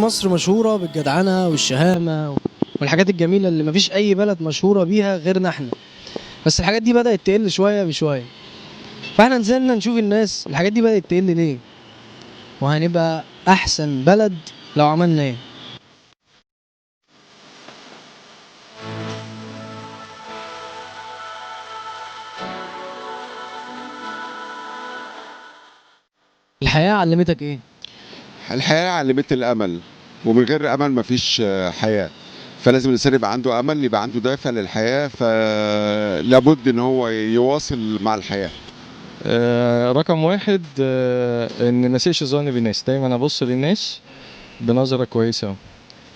مصر مشهورة بالجدعنة والشهامة والحاجات الجميلة اللي مفيش أي بلد مشهورة بيها غيرنا احنا. بس الحاجات دي بدأت تقل شوية بشوية، فاحنا نزلنا نشوف الناس الحاجات دي بدأت تقل ليه، وهنبقى أحسن بلد لو عملنا ايه. الحياة علمتك ايه؟ الحياة علمتني الأمل، ومن غير أمل مفيش حياة. فلازم الإنسان يبقى عنده أمل، يبقى عنده دافع للحياة، فلابد إن هو يواصل مع الحياة. رقم واحد، ان نسيش الظن بالناس، دايما ابص للناس بنظره كويسه.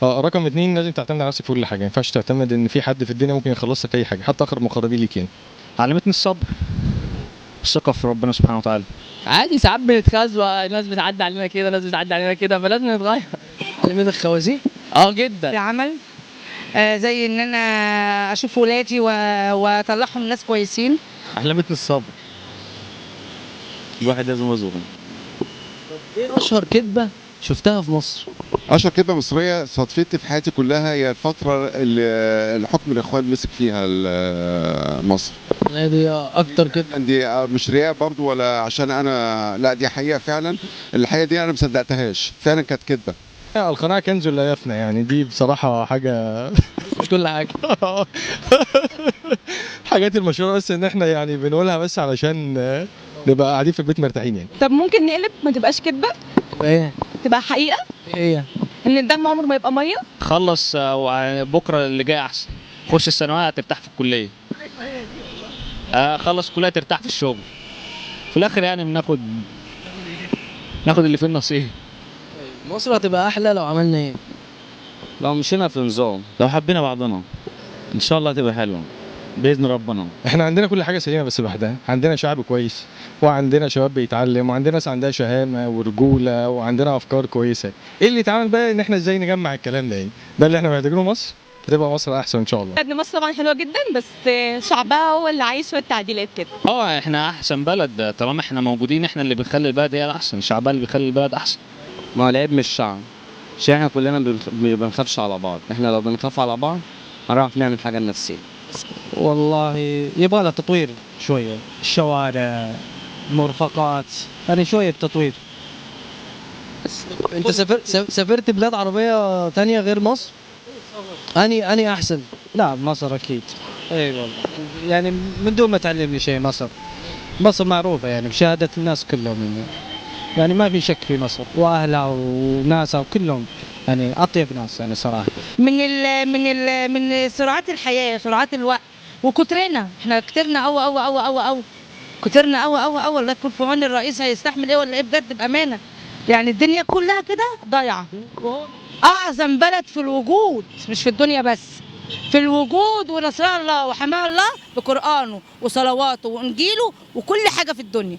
رقم اتنين، لازم تعتمد على نفسك في كل حاجه، ما ينفعش تعتمد ان في حد في الدنيا ممكن يخلصك في اي حاجه، حتى اقرب مقربين ليك يعني. علمتني الصبر، الثقة في ربنا سبحانه وتعالى. عادي ساعات بنتخزوق، ناس بتعدي علينا كده، ناس بتعدي علينا كده، فلازم نتغير. علمتك خوازيق؟ اه جدا. العمل، زي ان انا اشوف ولادي واطلعهم ناس كويسين. علمتني الصبر، الواحد لازم يصبر. ايه أشهر كدبة شفتها في مصر؟ أشهر كلمة مصرية صدفتي في حياتي كلها هي الفترة اللي الحكم الإخوان مسك فيها مصر. دي أكتر كدبة. دي مش رياء برضو ولا عشان أنا، لا دي حقيقة فعلا. الحقيقة دي أنا مصدقتهاش، فعلا كانت كدبة. القناعه كنز لا يفنى، يعني دي بصراحه حاجه. مش كل حاجة. حاجات المشهوره، بس ان احنا يعني بنقولها بس علشان نبقى قاعدين في البيت مرتاحين يعني. طب ممكن نقلب ما تبقاش كدبه، ايه؟ تبقى حقيقه، ايه؟ ان الدم عمره ما يبقى ميه. خلص بكرة اللي جاي أحسن، خش الثانوية هترتاح في الكلية، خلص كلية ترتاح في الشغل، في الآخر يعني ناخد اللي فيه النصيب. مصر هتبقى أحلى لو عملنا ايه؟ لو مشينا في نظام، لو حبينا بعضنا إن شاء الله هتبقى حلوة بإذن ربنا. احنا عندنا كل حاجه سليمه بس لوحدها، عندنا شعب كويس، وعندنا شباب بيتعلم، وعندنا ناس عندها شهامه ورجوله، وعندنا افكار كويسه. ايه اللي يتعمل بقى ان احنا ازاي نجمع الكلام ده يعني، ده اللي احنا محتاجينه مصر، تبقى مصر احسن ان شاء الله. ان مصر طبعا حلوه جدا، بس شعبها هو اللي عايش شويه تعديلات كده. احنا أحسن بلد طالما احنا موجودين، احنا اللي بنخلي البلد هي الأحسن، شعبها اللي بيخلي البلد أحسن. ما هو العيب مش الشعب، عشان احنا كلنا ما بنخافش على بعض. احنا لو بنخاف على بعض هنعرف نعمل حاجة لنفسنا. والله يبغى لها تطوير شوية، الشوارع، المرفقات، يعني شوية تطوير. انت سافرت بلاد عربية تانية غير مصر؟ أني أحسن؟ لا مصر أكيد. أي والله، يعني من دون ما تعلمني شيء مصر معروفة يعني بشهادة الناس كلهم، يعني ما في شك في مصر وأهلها وناسها وكلهم يعني أطيب ناس يعني صراحة. من سرعات الحياه، سرعات الوقت، وكترنا، احنا كترنا أوي أوي أوي أوي أوي، كترنا أوي أوي أوي. الله يكون في عون الرئيس، هيستحمل ايه ولا ايه بجد بامانه؟ يعني الدنيا كلها كده ضايعه. اعظم بلد في الوجود، مش في الدنيا بس، في الوجود، ونصرها الله وحماها الله بقرآنه وصلواته وإنجيله وكل حاجة في الدنيا.